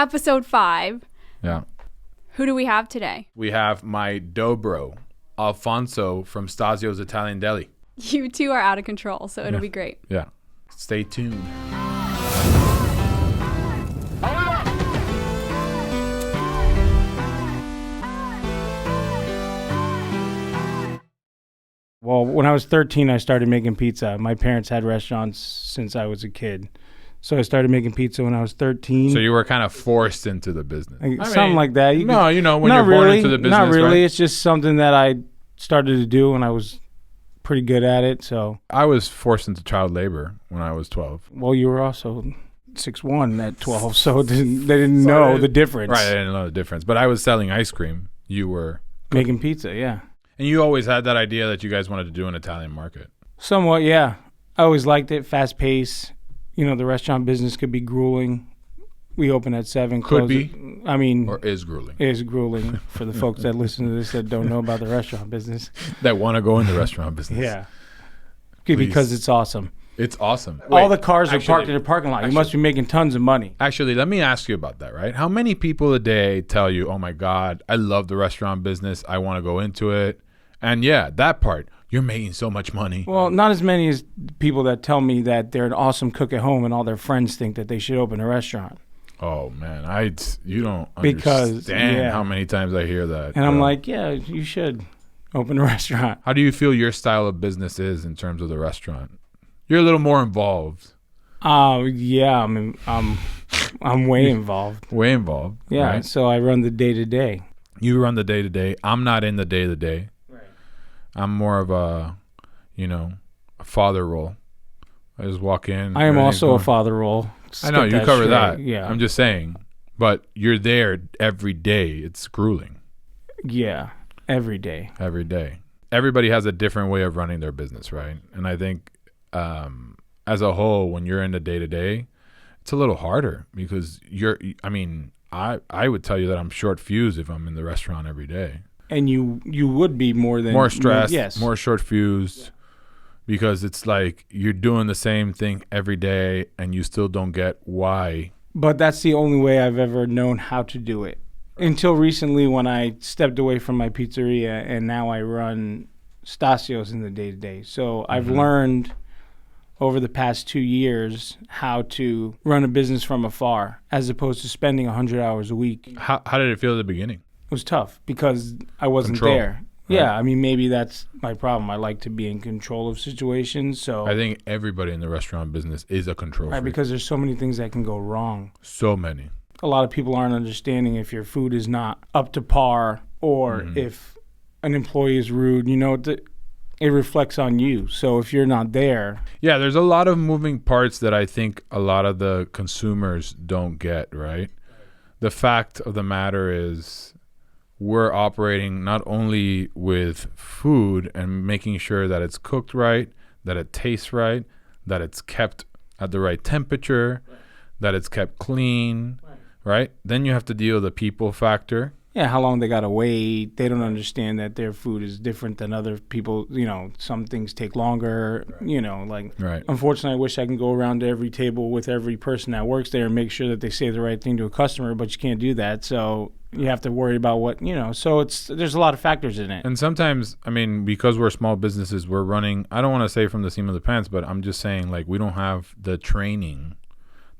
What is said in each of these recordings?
episode 5. Yeah. Who do we have today? We have my dobro, Alfonso from Stasio's Italian Deli. You two are out of control, so it'll be great. Yeah. Stay tuned. Well, when I was 13, I started making pizza. My parents had restaurants since I was a kid. So I started making pizza when I was 13. So you were kind of forced into the business. Something like that. When you're born into the business, not really. Right? It's just something that I started to do and I was pretty good at it. So I was forced into child labor when I was 12. Well, you were also 6'1" at 12, so they didn't know the difference. Right, I didn't know the difference. But I was selling ice cream. You were making pizza, yeah. And you always had that idea that you guys wanted to do an Italian market. Somewhat, yeah. I always liked it, fast pace. You know, the restaurant business could be grueling. We open at 7. Could be. Or is grueling. Is grueling for the folks that listen to this that don't know about the restaurant business. That want to go into restaurant business. Yeah. Because it's awesome. It's awesome. All the cars are parked in the parking lot. You must be making tons of money. Actually, let me ask you about that, right? How many people a day tell you, oh my God, I love the restaurant business. I want to go into it. And yeah, that part, you're making so much money. Well, not as many as people that tell me that they're an awesome cook at home and all their friends think that they should open a restaurant. Oh man, you don't understand how many times I hear that. And I'm like, yeah, you should open a restaurant. How do you feel your style of business is in terms of the restaurant? You're a little more involved. Yeah, I'm way involved. Way involved. Yeah, right? So I run the day-to-day. You run the day-to-day. I'm not in the day-to-day. Right. I'm more of a father role. I just walk in. I am also a father role. I know, you cover that. Yeah. I'm just saying. But you're there every day. It's grueling. Yeah, every day. Every day. Everybody has a different way of running their business, right? And I think as a whole, when you're in the day-to-day, it's a little harder because I would tell you that I'm short fused if I'm in the restaurant every day. And you would be more stressed, yes. more short fused, because it's like you're doing the same thing every day and you still don't get why. But that's the only way I've ever known how to do it. Until recently when I stepped away from my pizzeria and now I run Stasio's in the day-to-day. So I've learned over the past 2 years how to run a business from afar as opposed to spending 100 hours a week. How did it feel at the beginning? It was tough because I wasn't there. Right. Yeah, I mean, maybe that's my problem. I like to be in control of situations. So I think everybody in the restaurant business is a control freak. Right, because there's so many things that can go wrong. So many. A lot of people aren't understanding if your food is not up to par or if an employee is rude. You know, it reflects on you. So if you're not there. Yeah, there's a lot of moving parts that I think a lot of the consumers don't get, right? The fact of the matter is we're operating not only with food and making sure that it's cooked right, that it tastes right, that it's kept at the right temperature, that it's kept clean, right? Then you have to deal with the people factor. Yeah, how long they got to wait. They don't understand that their food is different than other people. You know, some things take longer, Unfortunately, I wish I can go around to every table with every person that works there and make sure that they say the right thing to a customer, but you can't do that. So you have to worry about so there's a lot of factors in it. And sometimes, because we're small businesses, we're running, I don't want to say from the seam of the pants, but I'm just saying we don't have the training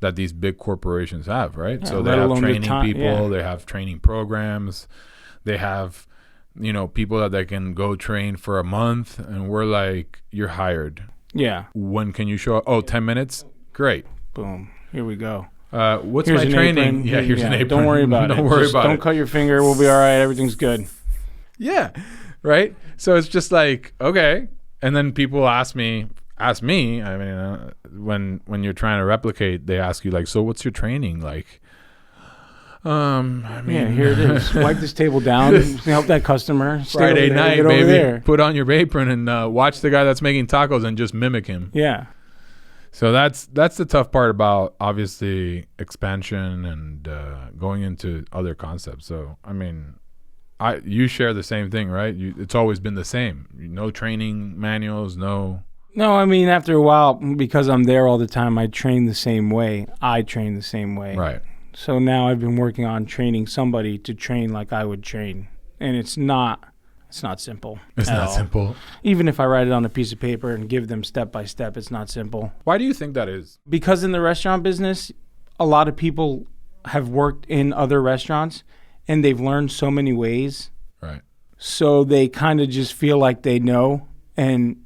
that these big corporations have, right? Yeah, so they have training people, they have training programs, they have, people that they can go train for a month, and we're like, you're hired. Yeah. When can you show up? Oh, 10 minutes? Great. Boom. Here we go. What's here's my training? Apron. Yeah, here's an apron. Don't worry about it. Don't worry about it. Don't cut your finger. We'll be all right. Everything's good. Yeah. Right? So it's just like, okay. And then people ask me, when you're trying to replicate, they ask you so what's your training like? Here it is. Wipe this table down. Help that customer. Friday night, baby. There. Put on your apron and watch the guy that's making tacos and just mimic him. Yeah. So that's the tough part about obviously expansion and going into other concepts. So you share the same thing, right? It's always been the same. No training manuals, no. No, after a while, because I'm there all the time, I train the same way. Right. So now I've been working on training somebody to train like I would train. And it's not simple. It's not simple. Even if I write it on a piece of paper and give them step by step, it's not simple. Why do you think that is? Because in the restaurant business, a lot of people have worked in other restaurants and they've learned so many ways. Right. So they kind of just feel like they know and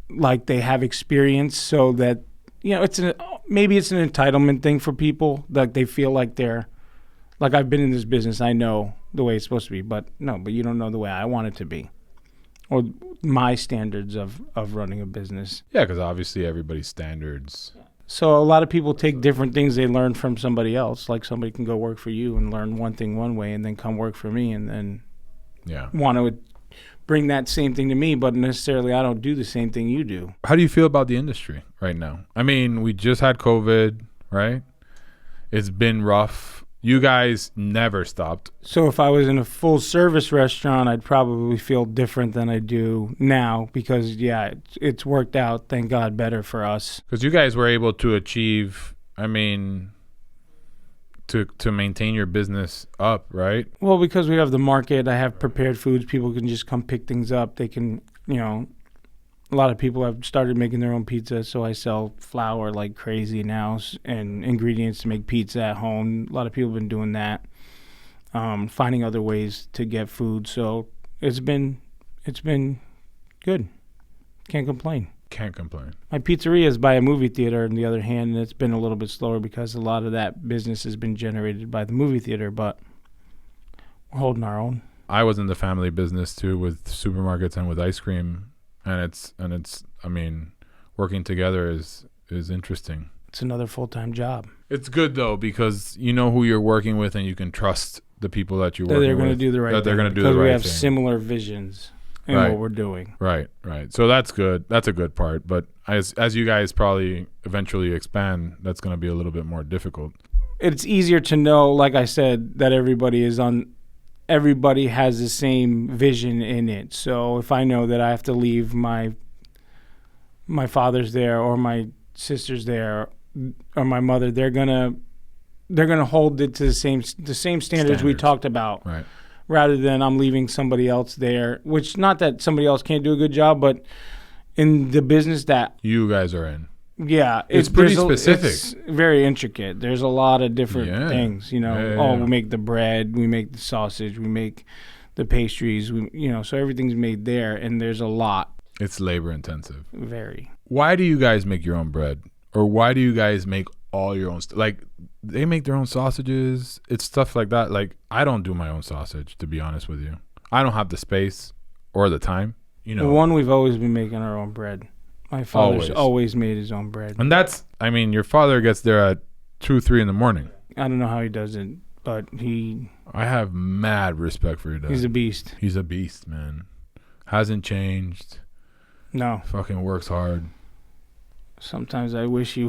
like they have experience, so that, you know, maybe it's an entitlement thing for people, like they feel like they're like, I've been in this business, I know the way it's supposed to be, but you don't know the way I want it to be, or my standards of running a business. Yeah, because obviously everybody's standards. So a lot of people take different things they learn from somebody else. Like somebody can go work for you and learn one thing one way and then come work for me and then want to bring that same thing to me, but necessarily I don't do the same thing you do. How do you feel about the industry right now? I mean, we just had COVID, right? It's been rough. You guys never stopped. So if I was in a full service restaurant, I'd probably feel different than I do now because, it's worked out, thank God, better for us. Because you guys were able to achieve, I mean, to maintain your business up, right? Well, because we have the market, I have prepared foods. People can just come pick things up. They can, a lot of people have started making their own pizza, so I sell flour like crazy now and ingredients to make pizza at home. A lot of people have been doing that, finding other ways to get food. So it's been good. Can't complain. Can't complain. My pizzeria is by a movie theater, on the other hand, and it's been a little bit slower because a lot of that business has been generated by the movie theater, but we're holding our own. I was in the family business too, with supermarkets and with ice cream. And it's I mean, working together is interesting. It's another full-time job. It's good though, because you know who you're working with and you can trust the people that you're working with. They're going to do the right thing. They're going to do the right thing. Because we have similar visions in what we're doing. Right. So that's good. That's a good part. But as you guys probably eventually expand, that's going to be a little bit more difficult. It's easier to know, like I said, that everybody has the same vision in it. So if I know that I have to leave my father's there or my sister's there or my mother, they're gonna hold it to the same standards we talked about. Right. Rather than I'm leaving somebody else there, which not that somebody else can't do a good job, but in the business that you guys are in. Yeah, it's pretty specific. It's very intricate. There's a lot of different things, we make the bread, we make the sausage, we make the pastries, so everything's made there, and there's a lot. It's labor intensive. Very. Why do you guys make your own bread? Or why do you guys make all your own like they make their own sausages? It's stuff like that. Like, I don't do my own sausage, to be honest with you. I don't have the space or the time, we've always been making our own bread. My father's always made his own bread. And your father gets there at 2, 3 in the morning. I don't know how he does it, but I have mad respect for your dad. He's a beast. He's a beast, man. Hasn't changed. No. Fucking works hard. Sometimes I wish he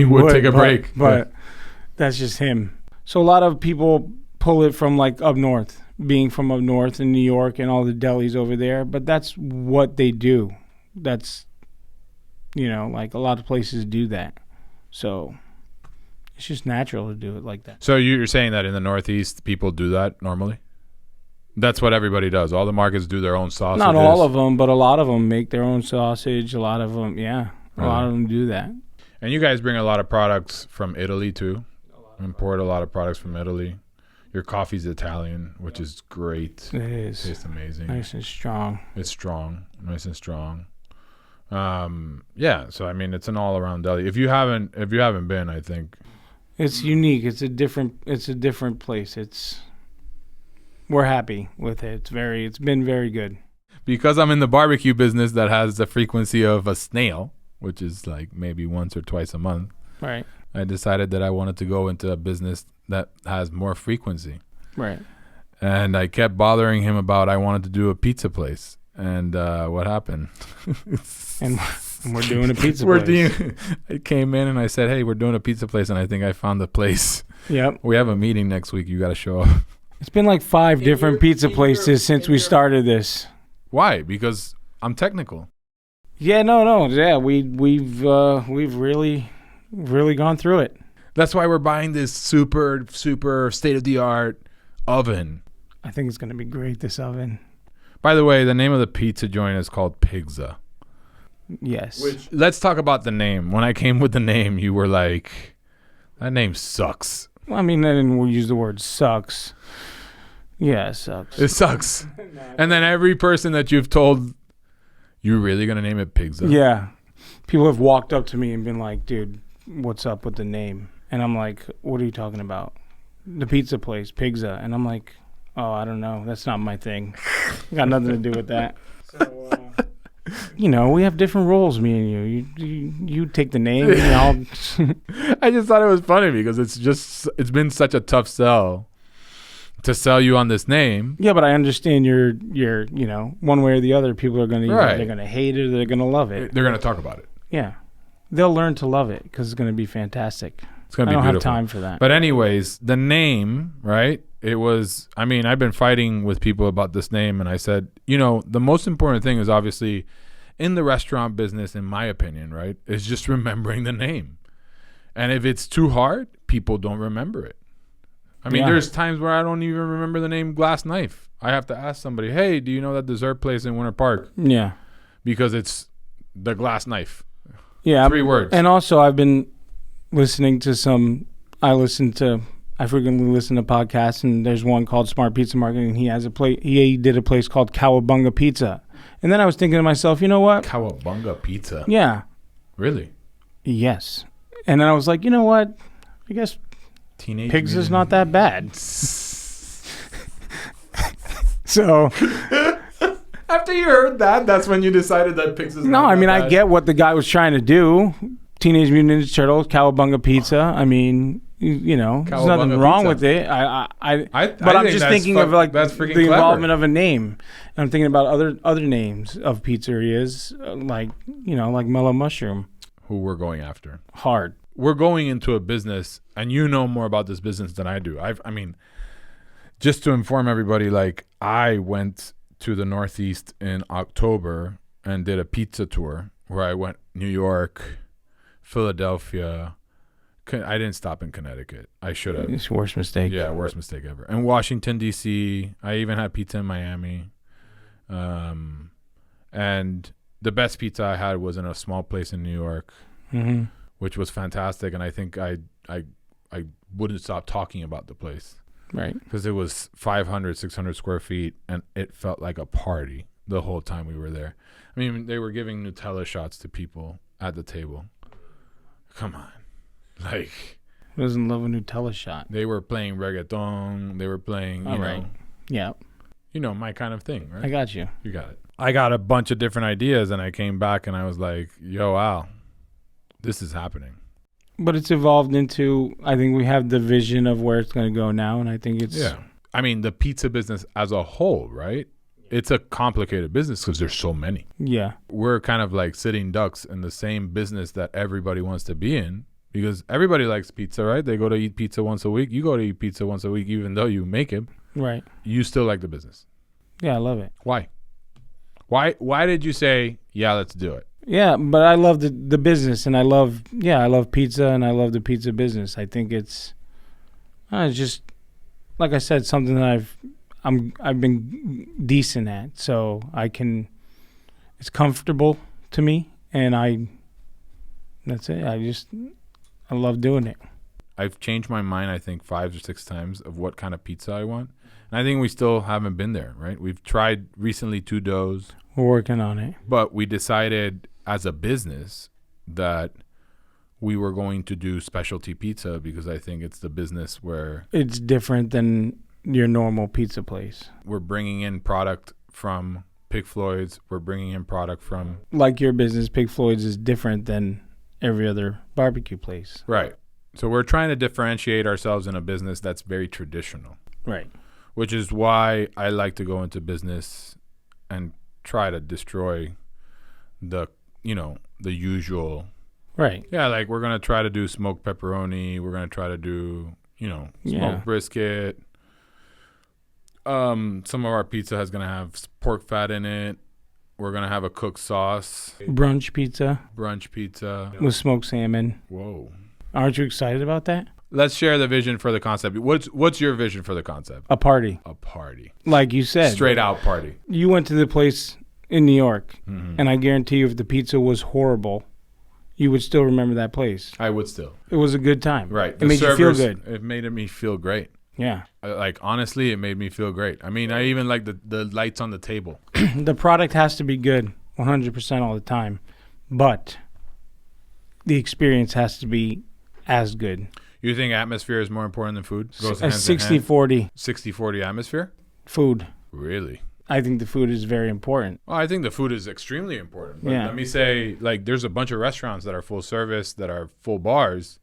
would take a break. But that's just him. So a lot of people pull it from like up north, being from up north in New York and all the delis over there. But that's what they do. That's... like a lot of places do that. So it's just natural to do it like that. So you're saying that in the Northeast, people do that normally? That's what everybody does. All the markets do their own sausages. Not all of them, but a lot of them make their own sausage. A lot of them, A lot of them do that. And you guys bring a lot of products from Italy, too. Import a lot of products from Italy. Your coffee's Italian, which is great. It is. It's amazing. Nice and strong. It's strong. Nice and strong. So I mean, it's an all-around deli. If you haven't been, I think it's unique. It's a different place. We're happy with it. It's been very good. Because I'm in the barbecue business that has the frequency of a snail, which is like maybe once or twice a month. Right. I decided that I wanted to go into a business that has more frequency. Right. And I kept bothering him about I wanted to do a pizza place. And what happened? And we're doing a pizza place. I came in and I said, hey, we're doing a pizza place, and I think I found the place. Yep. We have a meeting next week. You got to show up. It's been like 5 different pizza places since we started this. Why? Because I'm technical. Yeah, no. Yeah, we've really gone through it. That's why we're buying this super, super state-of-the-art oven. I think it's going to be great, this oven. By the way, the name of the pizza joint is called Pigzza. Yes. Let's talk about the name. When I came with the name, you were like, that name sucks. Well, I mean, I didn't use the word sucks. Yeah, it sucks. It sucks. And then every person that you've told, you're really going to name it Pigzza? Yeah. People have walked up to me and been like, dude, what's up with the name? And I'm like, what are you talking about? The pizza place, Pigzza. And I'm like, oh, I don't know. That's not my thing. Got nothing to do with that. So, you know, we have different roles, me and you. You take the name, and I'll... I just thought it was funny because it's been such a tough sell to sell you on this name. Yeah, but I understand you're you know, one way or the other, people are going to, right. They're going to hate it or they're going to love it. They're going to talk about it. Yeah. They'll learn to love it because it's going to be fantastic. It's going to be beautiful. I don't have time for that. But anyways, the name, right? It was, I mean, I've been fighting with people about this name, and I said, you know, the most important thing is obviously in the restaurant business, in my opinion, right, is just remembering the name. And if it's too hard, people don't remember it. I mean, there's times where I don't even remember the name Glass Knife. I have to ask somebody, hey, do you know that dessert place in Winter Park? Yeah. Because it's the Glass Knife. Yeah. 3 words. And also, I've been listening to I frequently listen to podcasts, and there's one called Smart Pizza Marketing, and he did a place called Cowabunga Pizza. And then I was thinking to myself, you know what? Cowabunga Pizza? Yeah. Really? Yes. And then I was like, you know what? I guess Pigzza's not that bad. So after you heard that, that's when you decided that Pigzza's not I mean, bad. I get what the guy was trying to do. Teenage Mutant Ninja Turtles, Cowabunga Pizza. I mean, you know, there's nothing wrong with it. But I'm just thinking of like the involvement of a name. And I'm thinking about other names of pizzerias, like, you know, like Mellow Mushroom. Who we're going after. Hard. We're going into a business, and you know more about this business than I do. I mean, just to inform everybody, like, I went to the Northeast in October and did a pizza tour where I went New York, Philadelphia. I didn't stop in Connecticut. I should have. It's the worst mistake. Yeah, worst mistake ever. And Washington, D.C. I even had pizza in Miami. And the best pizza I had was in a small place in New York, which was fantastic. And I think I wouldn't stop talking about the place. Right. Because it was 500, 600 square feet, and it felt like a party the whole time we were there. I mean, they were giving Nutella shots to people at the table. Come on. Like, who doesn't love a Nutella shot? They were playing reggaeton. They were playing, you know. Yeah. You know, my kind of thing, right? I got you. You got it. I got a bunch of different ideas, and I came back and I was like, yo, Al, this is happening. But it's evolved into, I think we have the vision of where it's going to go now, and I think it's... Yeah. I mean, the pizza business as a whole, right? It's a complicated business because there's so many. Yeah. We're kind of like sitting ducks in the same business that everybody wants to be in because everybody likes pizza, right? They go to eat pizza once a week. You go to eat pizza once a week, even though you make it. Right. You still like the business. Yeah, I love it. Why? Why did you say, yeah, let's do it? Yeah, but I love the business, and I love pizza, and I love the pizza business. I think it's just, like I said, something that I've been decent at, so it's comfortable to me, and that's it. I love doing it. I've changed my mind, I think, 5 or 6 times of what kind of pizza I want. And I think we still haven't been there, right? We've tried recently 2 doughs. We're working on it. But we decided as a business that we were going to do specialty pizza because I think it's the business where... It's different than your normal pizza place. We're bringing in product from Pig Floyd's. We're bringing in product from... Like your business, Pig Floyd's is different than every other barbecue place. Right. So we're trying to differentiate ourselves in a business that's very traditional. Right. Which is why I like to go into business and try to destroy the usual. Right. Yeah, like we're going to try to do smoked pepperoni. We're going to try to do, smoked brisket. Some of our pizza is going to have pork fat in it. We're going to have a cooked sauce. Brunch pizza. With smoked salmon. Whoa. Aren't you excited about that? Let's share the vision for the concept. What's your vision for the concept? A party. A party. Like you said. Straight out party. You went to the place in New York, and I guarantee you if the pizza was horrible, you would still remember that place. I would still. It was a good time. Right. It made you feel good. It made me feel great. Yeah. Like, honestly, it made me feel great. I mean, I even like the lights on the table. The product has to be good 100% all the time, but the experience has to be as good. You think atmosphere is more important than food? Goes hand 60-40. 60-40 atmosphere? Food. Really? I think the food is very important. Well, I think the food is extremely important. But yeah. Let me say, like, there's a bunch of restaurants that are full service, that are full bars.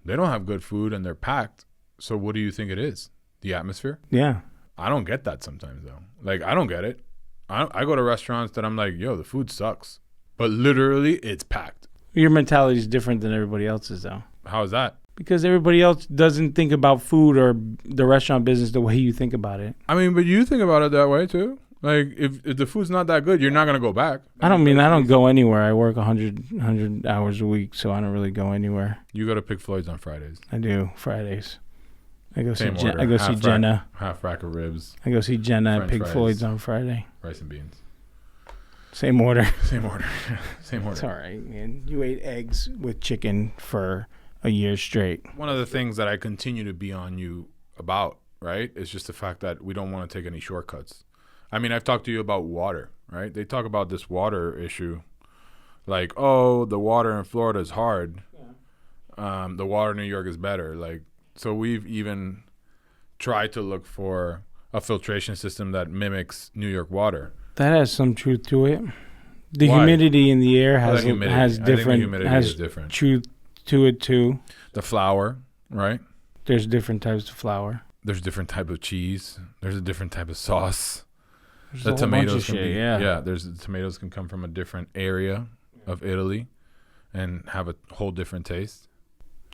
They don't have good food and they're packed. So what do you think it is? The atmosphere? Yeah. I don't get that sometimes, though. Like, I don't get it. I go to restaurants that I'm like, yo, the food sucks. But literally, it's packed. Your mentality is different than everybody else's, though. How is that? Because everybody else doesn't think about food or the restaurant business the way you think about it. I mean, but you think about it that way, too. Like, if the food's not that good, you're not going to go back. I don't go anywhere. I work 100 hours a week, so I don't really go anywhere. You go to Pig Floyd's on Fridays. I do, Fridays. I go see half Jenna. Half rack of ribs. I go see Jenna at Pig fries, Floyd's on Friday. Rice and beans. Same order. Same order. Same order. It's all right, man. You ate eggs with chicken for a year straight. One of the things that I continue to be on you about, right, is just the fact that we don't want to take any shortcuts. I mean, I've talked to you about water, right? They talk about this water issue. Like, oh, the water in Florida is hard. Yeah. The water in New York is better. Like, so we've even tried to look for a filtration system that mimics New York water. That has some truth to it. The Why? humidity in the air has different different truth to it too. The flour, right? There's different types of flour. There's different type of cheese. There's a different type of sauce. There's the tomatoes can be, the tomatoes can come from a different area of Italy and have a whole different taste.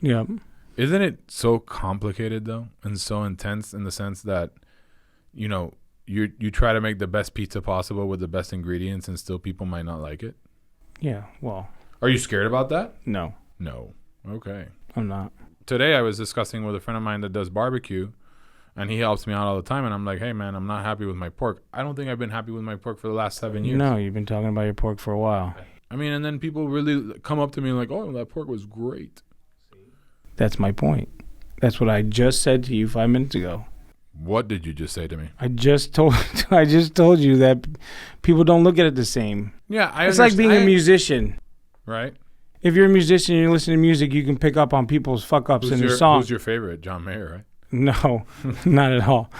Yep. Isn't it so complicated though, and so intense in the sense that, you know, you try to make the best pizza possible with the best ingredients and still people might not like it? Yeah, well. Are you scared about that? No. No. Okay. I'm not. Today I was discussing with a friend of mine that does barbecue, and he helps me out all the time, and I'm like, hey man, I'm not happy with my pork. I don't think I've been happy with my pork for the last 7 years. No, you've been talking about your pork for a while. I mean, and then people really come up to me like, oh, that pork was great. That's my point. That's what I just said to you 5 minutes ago. What did you just say to me? I just told you that people don't look at it the same. Yeah, it's like being a musician. Right. If you're a musician and you listen to music, you can pick up on people's fuck-ups in the song. Who's your favorite? John Mayer, right? No, not at all.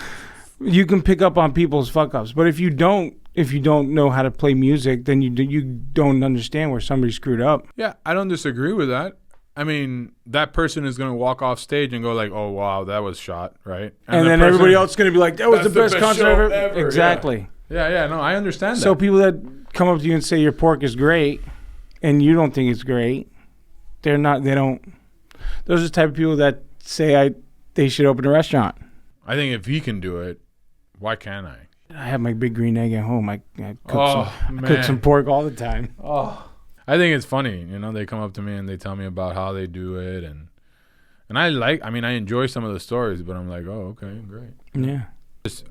You can pick up on people's fuck-ups. But if you don't know how to play music, then you don't understand where somebody screwed up. Yeah, I don't disagree with that. I mean, that person is going to walk off stage and go like, oh, wow, that was shot, right? And then everybody else is going to be like, that was the best concert ever. Exactly. Yeah, no, I understand that. So people that come up to you and say your pork is great and you don't think it's great, those are the type of people that say they should open a restaurant. I think if he can do it, why can't I? I have my big green egg at home. I cook some pork all the time. Oh, I think it's funny, you know. They come up to me and they tell me about how they do it, and I enjoy some of the stories, but I'm like, oh, okay, great. Yeah.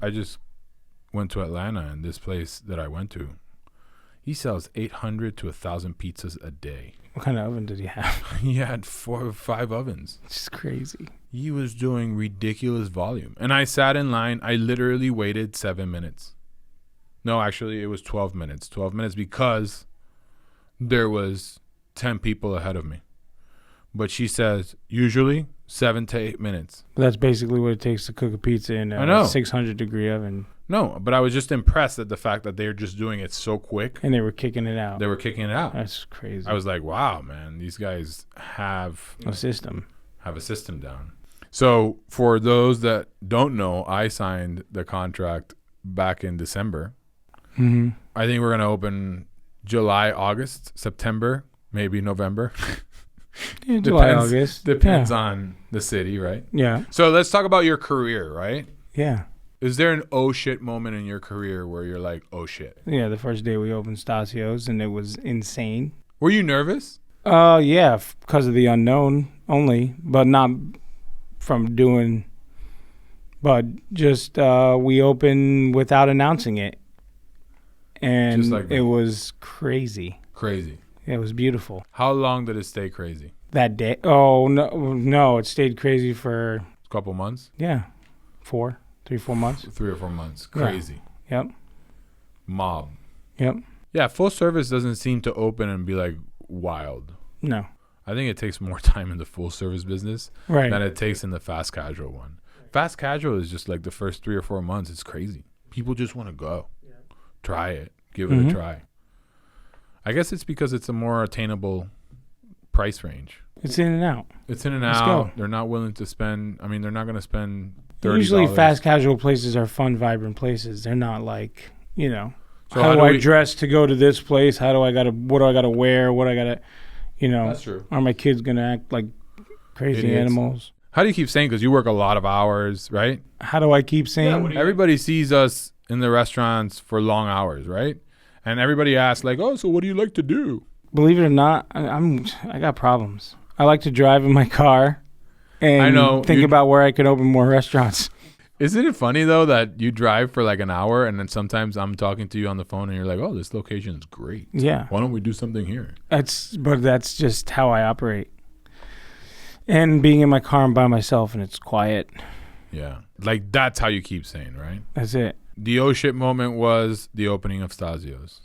I just went to Atlanta, and this place that I went to, he sells 800 to 1,000 pizzas a day. What kind of oven did he have? He had 4 or 5 ovens. It's crazy. He was doing ridiculous volume, and I sat in line. I literally waited 7 minutes. No, actually, it was 12 minutes. 12 minutes because there was 10 people ahead of me. But she says usually 7 to 8 minutes. But that's basically what it takes to cook a pizza in a 600-degree oven. No, but I was just impressed at the fact that they're just doing it so quick. And they were kicking it out. That's crazy. I was like, wow, man, these guys have a system. Have a system down. So for those that don't know, I signed the contract back in December. Mm-hmm. I think we're going to open July, August, September, maybe November. Yeah, July, August. Depends on the city, right? Yeah. So let's talk about your career, right? Yeah. Is there an oh shit moment in your career where you're like, oh shit? Yeah, the first day we opened Stasio's and it was insane. Were you nervous? Yeah, because of the unknown only, but not from doing. But just we opened without announcing it, and it was crazy. Crazy. It was beautiful. How long did it stay crazy? That day? Oh no! It stayed crazy for a couple months. Yeah, 3-4 months. 3 or 4 months. Crazy. Yeah. Yep. Mob. Yep. Yeah, full service doesn't seem to open and be like wild. No. I think it takes more time in the full service business than it takes in the fast casual one. Fast casual is just like the first 3 or 4 months. It's crazy. People just want to go. Try it. Give it a try. I guess it's because it's a more attainable price range. It's in and out. It's in and out. Go. They're not willing to spend. I mean, they're not going to spend $30. Usually fast casual places are fun, vibrant places. They're not like, so how do I dress to go to this place? What do I got to wear? What I got to, That's true. Are my kids going to act like crazy animals? How do you keep saying? Because you work a lot of hours, right? How do I keep saying? Yeah, everybody sees us in the restaurants for long hours, right? And everybody asks like, oh, so what do you like to do? Believe it or not, I got problems. I like to drive in my car and think about where I could open more restaurants. Isn't it funny, though, that you drive for like an hour and then sometimes I'm talking to you on the phone and you're like, oh, this location is great. Yeah. Why don't we do something here? But that's just how I operate. And being in my car and by myself and it's quiet. Yeah. Like that's how you keep saying, right? That's it. The oh shit moment was the opening of Stasio's.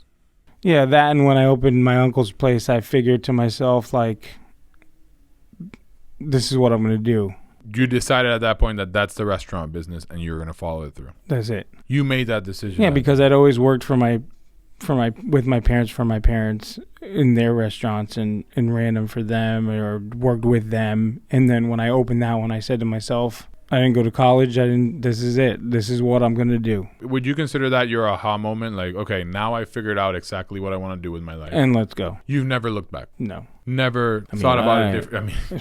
Yeah, that and when I opened my uncle's place, I figured to myself, like, this is what I'm going to do. You decided at that point that that's the restaurant business and you're going to follow it through. That's it. You made that decision. Yeah, because I'd always worked with my parents in their restaurants and ran them for them or worked with them. And then when I opened that one, I said to myself, I didn't go to college. This is it. This is what I'm going to do. Would you consider that your aha moment? Like, okay, now I figured out exactly what I want to do with my life. And let's go. You've never looked back? No. Never thought about it different? I mean,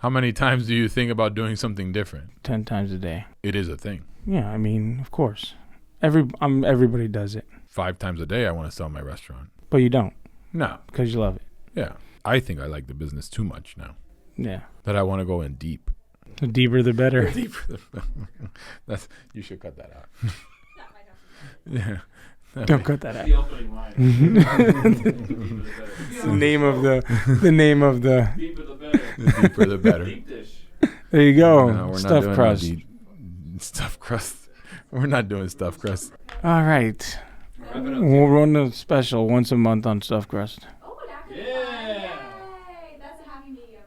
how many times do you think about doing something different? 10 times a day. It is a thing. Yeah, I mean, of course. Everybody does it. 5 times a day I want to sell my restaurant. But you don't. No. Because you love it. Yeah. I think I like the business too much now. Yeah. That I want to go in deep. The deeper the better. The deeper the better. You should cut that out. Yeah. Don't cut that out. The opening line. The name of the Deeper the better. The deeper the better. Deep dish. There you go. No, we're Stuffed crust. Stuffed crust. We're not doing stuffed crust. All right. We'll run a special once a month on stuffed crust. Oh, Yeah. Yay! That's a happy medium.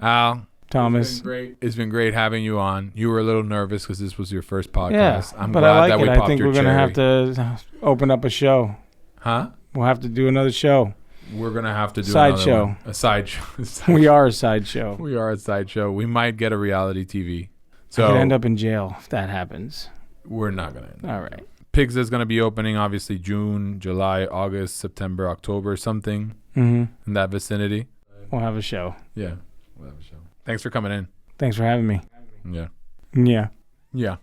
Al. Thomas. It's been great having you on. You were a little nervous because this was your first podcast. Yeah, I'm but glad I like that we it. popped I think your we're going to cherry. have to open up a show. Huh? We'll have to do another show. We're going to have to do Sideshow. one. A sideshow. We are a sideshow. We are a sideshow. We might get a reality TV. So I could end up in jail if that happens. We're not going to. All right. Pigzza is going to be opening, obviously, June, July, August, September, October, something in that vicinity. We'll have a show. Yeah, we'll have a show. Thanks for coming in. Thanks for having me. Yeah. Yeah. Yeah.